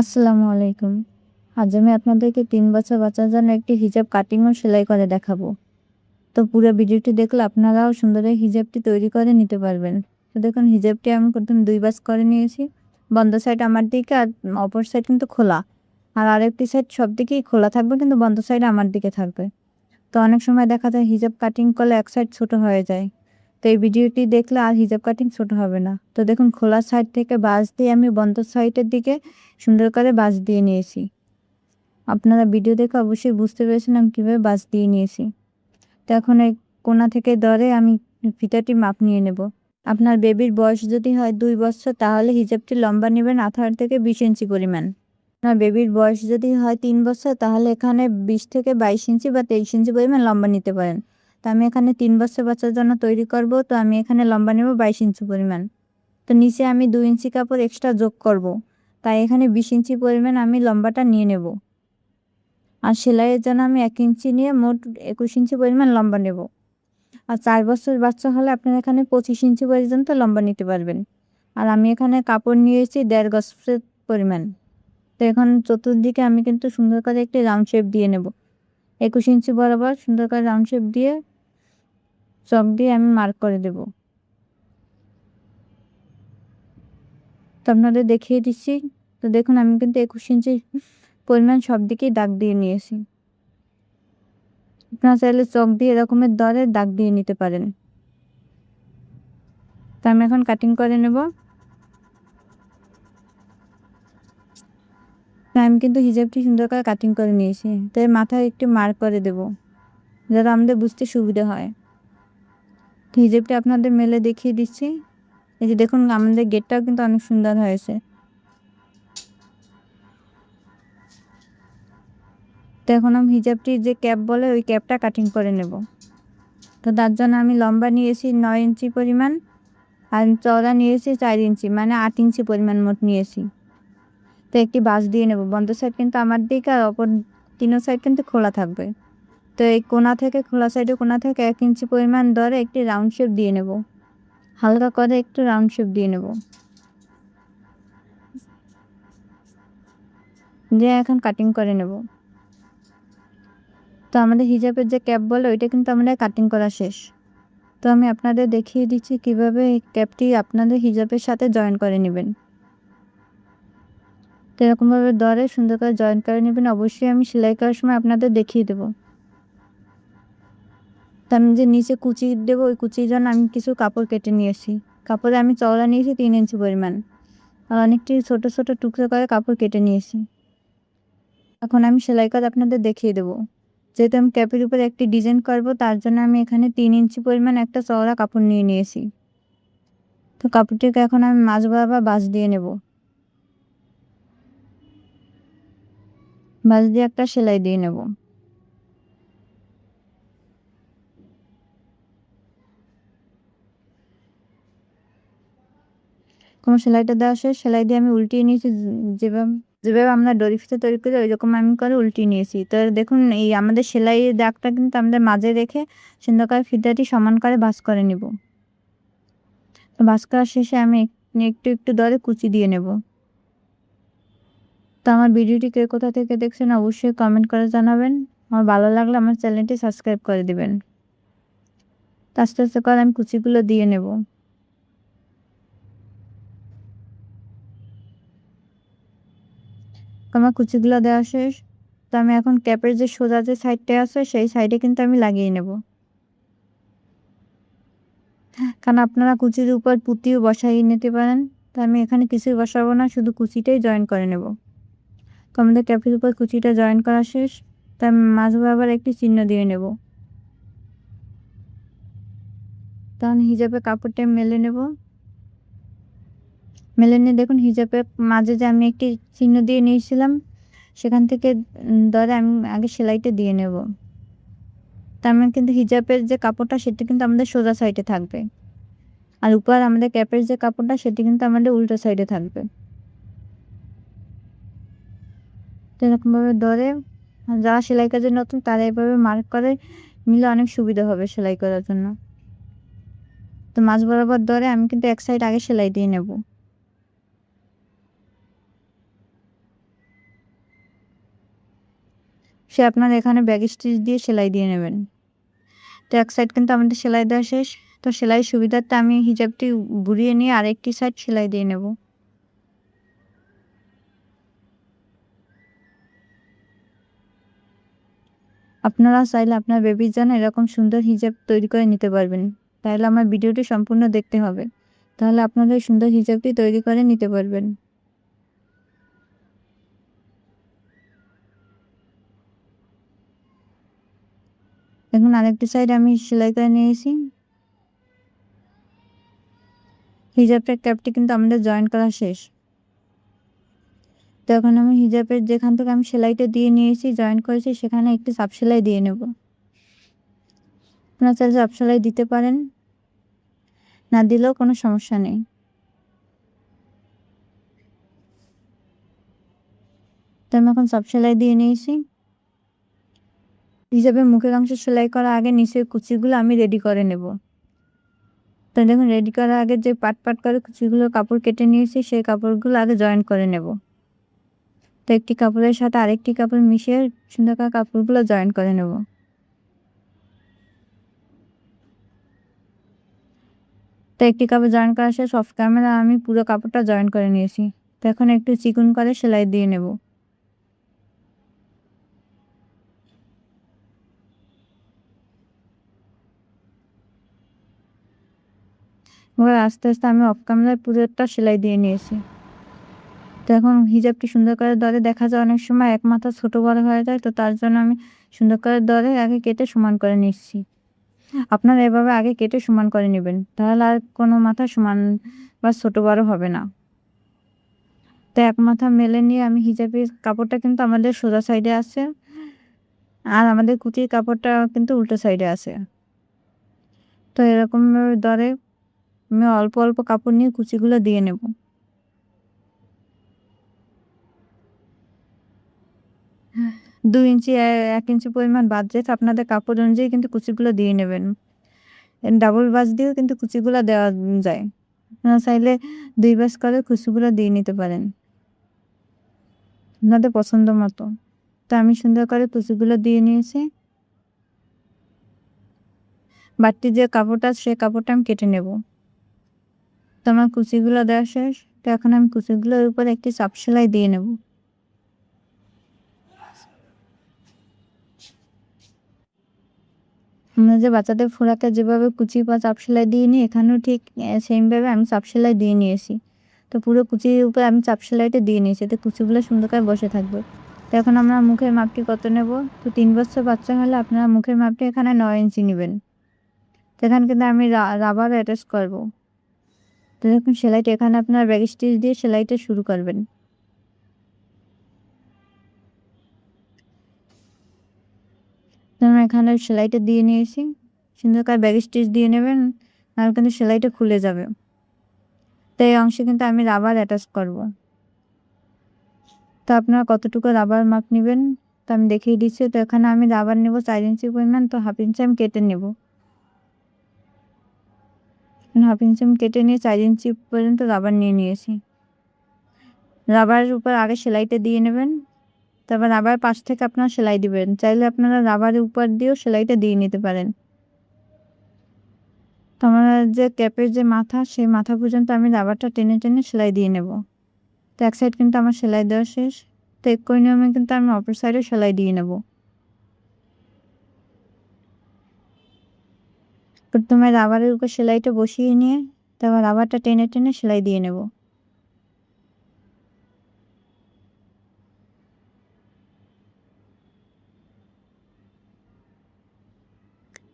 আসসালামু আলাইকুম। আজ আমি আপনাদেরকে ৩ বছর বাচ্চার জন্য একটি হিজাব কাটিং ও সেলাই করে দেখাবো। তো পুরো ভিডিওটি দেখলে আপনারাও সুন্দর এই হিজাবটি তৈরি করে নিতে পারবেন। তো দেখুন হিজাবটি আমি প্রথমে ২ ভাঁজ করে নিয়েছি। বন্ধ সাইড আমার দিকে আর অপর সাইড কিন্তু খোলা। আর আরেকটি সাইড সব দিকেই খোলা থাকবে কিন্তু বন্ধ সাইড আমার দিকে থাকবে। তো অনেক সময় দেখা যায় হিজাব কাটিং করলে এক সাইড ছোট হয়ে যায়। তো এই ভিডিওটি দেখলে আর হিজাব কাটিং ছোট হবে না। তো দেখুন খোলা সাইড থেকে ভাঁজ দিয়ে আমি বন্ধ সাইডের দিকে সুন্দর করে ভাঁজ দিয়ে নিয়েছি। আপনারা ভিডিও দেখে অবশ্যই বুঝতে পেরেছেন আমি কীভাবে ভাঁজ দিয়ে নিয়েছি। তো এখন এই কোণা থেকে ধরে আমি ফিতাটি মাপ নিয়ে নেব। আপনার বেবির বয়স যদি হয় ২ বছর তাহলে হিজাবটি লম্বা নেবেন ১৮ থেকে ২০ ইঞ্চি পরিমাণ। আপনার বেবির বয়স যদি হয় ৩ বছর তাহলে এখানে ২০ থেকে ২২ ইঞ্চি বা ২৩ ইঞ্চি পরিমাণ লম্বা নিতে পারেন। তো আমি এখানে ৩ বছর বাচ্চার জন্য তৈরি করব, তো আমি এখানে লম্বা নেব ২২ ইঞ্চি পরিমাণ। তো নিচে আমি ২ ইঞ্চি কাপড় এক্সট্রা যোগ করব, তাই এখানে ২০ ইঞ্চি পরিমাণ আমি লম্বাটা নিয়ে নেব। আর সেলাইয়ের জন্য আমি ১ ইঞ্চি নিয়ে মোট ২১ ইঞ্চি পরিমাণ লম্বা নেব। আর ৪ বছর বাচ্চা হলে আপনারা এখানে ২৫ ইঞ্চি পর্যন্ত লম্বা নিতে পারবেন। আর আমি এখানে কাপড় নিয়েছি ১.৫ গজের পরিমাণ। তো এখন চতুর্দিকে আমি কিন্তু সুন্দর করে একটি রাউন্ড শেপ দিয়ে নেব। ২১ ইঞ্চি বরাবর সুন্দর করে রাউন্ড শেপ দিয়ে চক দিয়ে আমি মার্ক করে দেব। তো আপনাদের দেখিয়ে দিচ্ছি। তো দেখুন আমি কিন্তু ২১ ইঞ্চি পরিমাণ সব দিকেই দাগ দিয়ে নিয়েছি। আপনারা চাইলে চক দিয়ে এরকমের দরে দাগ দিয়ে নিতে পারেন। তো আমি এখন কাটিং করে নেব। তো আমি কিন্তু হিজাবটি সুন্দর করে কাটিং করে নিয়েছি। তো এর মাথায় একটু মার্ক করে দেব, যাতে আমাদের বুঝতে সুবিধা হয়। তো হিজাবটি আপনাদের মেলে দেখিয়ে দিচ্ছি। এই যে দেখুন আমাদের গেটটাও কিন্তু অনেক সুন্দর হয়েছে। তো এখন আমি হিজাবটির যে ক্যাপ বলে ওই ক্যাপটা কাটিং করে নেব। তো তার জন্য আমি লম্বা নিয়েছি ৯ ইঞ্চি পরিমাণ আর চওড়া নিয়েছি ৪ ইঞ্চি, মানে ৮ ইঞ্চি পরিমাণ মোট নিয়েছি। তো একটি ভাঁজ দিয়ে নেব। বন্ধ সাইড কিন্তু আমার দিকে আর অপর ৩ সাইড কিন্তু খোলা থাকবে। তো এই কোণা থেকে খোলা সাইডের কোণা থেকে ১ ইঞ্চি পরিমাণ ধরে একটি রাউন্ড শেপ দিয়ে নেব। হালকা করে একটু রাউন্ড শেপ দিয়ে নেব। দিয়ে এখন কাটিং করে নেব। তো আমাদের হিজাবের যে ক্যাপ বলে ওইটা কিন্তু আমাদের কাটিং করা শেষ। তো আমি আপনাদের দেখিয়ে দিচ্ছি কিভাবে এই ক্যাপটি আপনাদের হিজাবের সাথে জয়েন করে নেবেন। তো এরকমভাবে ধরে সুন্দর করে জয়েন করে নেবেন। অবশ্যই আমি সেলাই করার সময় আপনাদের দেখিয়ে দেব। তো আমি যে নিচে কুচি দেবো ওই কুচির জন্য আমি কিছু কাপড় কেটে নিয়েছি। কাপড়ে আমি চওড়া নিয়েছি ৩ ইঞ্চি পরিমাণ আর অনেকটি ছোট ছোট টুকরো করে কাপড় কেটে নিয়েছি। এখন আমি সেলাই করে আপনাদের দেখিয়ে দেব। যেহেতু আমি ক্যাপের উপরে একটি ডিজাইন করব তার জন্য আমি এখানে ৩ ইঞ্চি পরিমাণ একটা চওড়া কাপড় নিয়ে নিয়েছি। তো কাপড়টিকে এখন আমি মাঝ বরাবর ভাঁজ দিয়ে নেব। ভাঁজ দিয়ে একটা সেলাই দিয়ে নেব। কোনো সেলাইটা দেওয়া শেষ। সেলাই দিয়ে আমি উল্টিয়ে নিয়েছি। যেভাবে যেভাবে আমরা দড়ি ফিতে তৈরি করি ওইরকম আমি করে উল্টিয়ে নিয়েছি। তো দেখুন এই আমাদের সেলাইয়ের দাগটা কিন্তু আমাদের মাঝে রেখে সুন্দর করে ফিতাটি সমান করে ভাঁজ করে নেব। তো ভাঁজ করার শেষে আমি একটু একটু ধরে কুচি দিয়ে নেব। তো আমার ভিডিওটি কে কোথা থেকে দেখছেন অবশ্যই কমেন্ট করে জানাবেন। আমার ভালো লাগলে আমার চ্যানেলটি সাবস্ক্রাইব করে দিবেন। তো আস্তে আস্তে করে আমি কুচিগুলো দিয়ে নেব। আমার কুচিগুলো দেওয়া শেষ। তো আমি এখন ক্যাপের যে সোজা যে সাইডটা আছে সেই সাইডে কিন্তু আমি লাগিয়ে নেব। কারণ আপনারা কুচির উপর পুঁতিও বসাই নিতে পারেন। তো আমি এখানে কিছুই বসাবো না, শুধু কুচিটাই জয়েন করে নেব। তো আমাদের ক্যাপের উপর কুচিটা জয়েন করা শেষ। তো আমি মাঝ বরাবর একটি চিহ্ন দিয়ে নেব। তখন হিজাবে কাপড়টা মেলে নেব। মেলে নিয়ে দেখুন হিজাবের মাঝে যে আমি একটি চিহ্ন দিয়ে নিয়েছিলাম সেখান থেকে ধরে আমি আগে সেলাইটা দিয়ে নেব। তার মানে কিন্তু হিজাবের যে কাপড়টা সেটা কিন্তু আমাদের সোজা সাইডে থাকবে আর উপর আমাদের ক্যাপের যে কাপড়টা সেটি কিন্তু আমাদের উল্টো সাইডে থাকবে। তো এরকমভাবে ধরে যারা সেলাই কাজে নতুন তারা এভাবে মার্ক করে নিলে অনেক সুবিধা হবে সেলাই করার জন্য। তো মাঝ বরাবর ধরে আমি কিন্তু এক সাইড আগে সেলাই দিয়ে নেব। সে আপনারা এখানে ব্যাক স্টিচ দিয়ে সেলাই দিয়ে নেবেন। তো এক সাইড কিন্তু আমাদের সেলাই দেওয়া শেষ। তো সেলাইয়ের সুবিধার্থে আমি হিজাবটি ঘুরিয়ে নিয়ে আরেকটি সাইড সেলাই দিয়ে নেব। আপনারা চাইলে আপনার বেবির জন্য এরকম সুন্দর হিজাব তৈরি করে নিতে পারবেন। তাহলে আমার ভিডিওটি সম্পূর্ণ দেখতে হবে। তাহলে আপনারা এই সুন্দর হিজাবটি তৈরি করে নিতে পারবেন। এখন আরেকটি সাইড আমি সেলাই করে নিয়েছি। হিজাবটার ক্যাপটি কিন্তু আমাদের জয়েন করা শেষ। তো এখন আমি হিজাবের যেখান থেকে আমি সেলাইটা দিয়ে নিয়েছি, জয়েন করেছি, সেখানে একটি চাপ সেলাই দিয়ে নেব। আপনারা চাইলে চাপ সেলাই দিতে পারেন, না দিলেও কোনো সমস্যা নেই। তো আমি এখন চাপ সেলাই দিয়ে নিয়েছি। হিজাবের মুখের অংশ সেলাই করার আগে নিচের কুচিগুলো আমি রেডি করে নেব। তো দেখুন, রেডি করার আগে যে পাট পাট করে কুচিগুলো কাপড় কেটে নিয়েছি, সেই কাপড়গুলো আগে জয়েন করে নেব। তো একটি কাপড়ের সাথে আরেকটি কাপড় মিশিয়ে সুন্দর করে কাপড়গুলো জয়েন করে নেব। তো একটি কাপড় জয়েন করা শেষ। অফ ক্যামেরা আমি পুরো কাপড়টা জয়েন করে নিয়েছি। তো এখন একটু চিকন করে সেলাই দিয়ে নেব। এবার আস্তে আস্তে আমি অফ ক্যামেরায় পুরোটা সেলাই দিয়ে নিয়েছি। তো এখন হিজাবটি সুন্দর করে দরে দেখা যায় অনেক সময় এক মাথা ছোট বড় হয়ে যায়, তো তার জন্য আমি সুন্দর করে দরে আগে কেটে সমান করে নিচ্ছি। আপনারা এভাবে আগে কেটে সমান করে নেবেন, তাহলে আর কোনো মাথা সমান বা ছোট বড় হবে না। তো এক মাথা মেলে নিয়ে আমি হিজাবের কাপড়টা কিন্তু আমাদের সোজা সাইডে আছে, আর আমাদের কুচির কাপড়টা কিন্তু উল্টো সাইডে আছে। তো এরকম দরে আমি অল্প অল্প কাপড় নিয়ে কুচিগুলো দিয়ে নেব। 2 ইঞ্চি 1 ইঞ্চি পরিমাণ বাদ রেখে আপনাদের কাপড় অনুযায়ী কিন্তু কুচিগুলো দিয়ে নেবেন। ডাবল ভাঁজ দিয়েও কিন্তু কুচিগুলো দেওয়া যায়। আপনারা চাইলে 2 ভাঁজ করে কুচিগুলো দিয়ে নিতে পারেন আপনাদের পছন্দ মতো। তো আমি সুন্দর করে কুচিগুলো দিয়ে নিয়েছি। বাড়তি যে কাপড়টা, সে কাপড়টা আমি কেটে নেব। তো আমার কুচিগুলো দেওয়া শেষ। তো এখন আমি কুচিগুলোর উপর একটি চাপ সেলাই দিয়ে নেব। আমরা যে বাচ্চাদের ফ্রকে যেভাবে কুচি বা চাপ সেলাই দিয়ে নিই, এখানেও ঠিক সেমভাবে আমি চাপ সেলাই দিয়ে নিয়েছি। তো পুরো কুচির উপরে আমি চাপ সেলাইটা দিয়ে নিয়েছি, এতে কুচিগুলো সুন্দর করে বসে থাকবে। তো এখন আমরা মুখের মাপটি কত নেব? তো 3 বছর বাচ্চা হলে আপনারা মুখের মাপটি এখানে 9 ইঞ্চি নেবেন। তো এখানে কিন্তু আমি রাবার অ্যাটাচ করব। তো দেখুন, সেলাইটা এখানে আপনারা ব্যাক স্টিচ দিয়ে সেলাইটা শুরু করবেন। তো আমি এখানে সেলাইটা দিয়ে নিয়েছি। সুন্দর করে ব্যাক স্টিচ দিয়ে নেবেন, আর কিন্তু সেলাইটা খুলে যাবে। তো এই অংশে কিন্তু আমি রাবার অ্যাটাচ করব। তো আপনারা কতটুকু রাবার মাপ নেবেন তো আমি দেখিয়ে দিচ্ছি। তো এখানে আমি রাবার নেব 4 ইঞ্চি পরিমাণ, তো 1/2 ইঞ্চি আমি কেটে নেব। 1/2 ইঞ্চি আমি কেটে নিয়ে 4 ইঞ্চি পর্যন্ত রাবার নিয়ে নিয়েছি। রাবারের উপর আগে সেলাইটা দিয়ে নেবেন, তারপর রাবার পাশ থেকে আপনারা সেলাই দিবেন। চাইলে আপনারা রাবারের উপর দিয়েও সেলাইটা দিয়ে নিতে পারেন। তো আমার যে ক্যাপের যে মাথা, সেই মাথা পর্যন্ত আমি রাবারটা টেনে টেনে সেলাই দিয়ে নেব। তো এক সাইড কিন্তু আমার সেলাই দেওয়া শেষ। তো একই নিয়মে কিন্তু আমি অপর সাইডে সেলাই দিয়ে নেব। প্রথমে রাবারের উপর সেলাইটা বসিয়ে নিয়ে তারপর রাবারটা টেনে টেনে সেলাই দিয়ে নেব।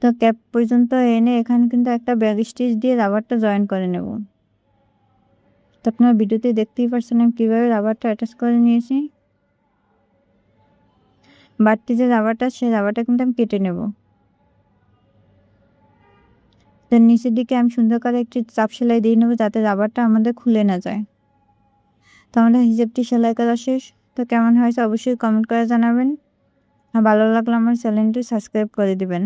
তো ক্যাপ পর্যন্ত এনে এখানে কিন্তু একটা ব্যাক স্টিচ দিয়ে রাবারটা জয়েন করে নেব। তো আপনারা ভিডিওতে দেখতেই পাচ্ছেন আমি কীভাবে রাবারটা অ্যাটাচ করে নিয়েছি। বাড়তি যে রাবারটা, সেই রাবারটা কিন্তু আমি কেটে নেব। তো নিচের দিকে আমি সুন্দর করে একটি চাপ সেলাই দিয়ে নেব, যাতে রাবারটা আমাদের খুলে না যায়। তো আমাদের হিজাবটি সেলাই করা শেষ। তো কেমন হয়েছে অবশ্যই কমেন্ট করে জানাবেন, আর ভালো লাগলে আমার চ্যানেলটি সাবস্ক্রাইব করে দিবেন।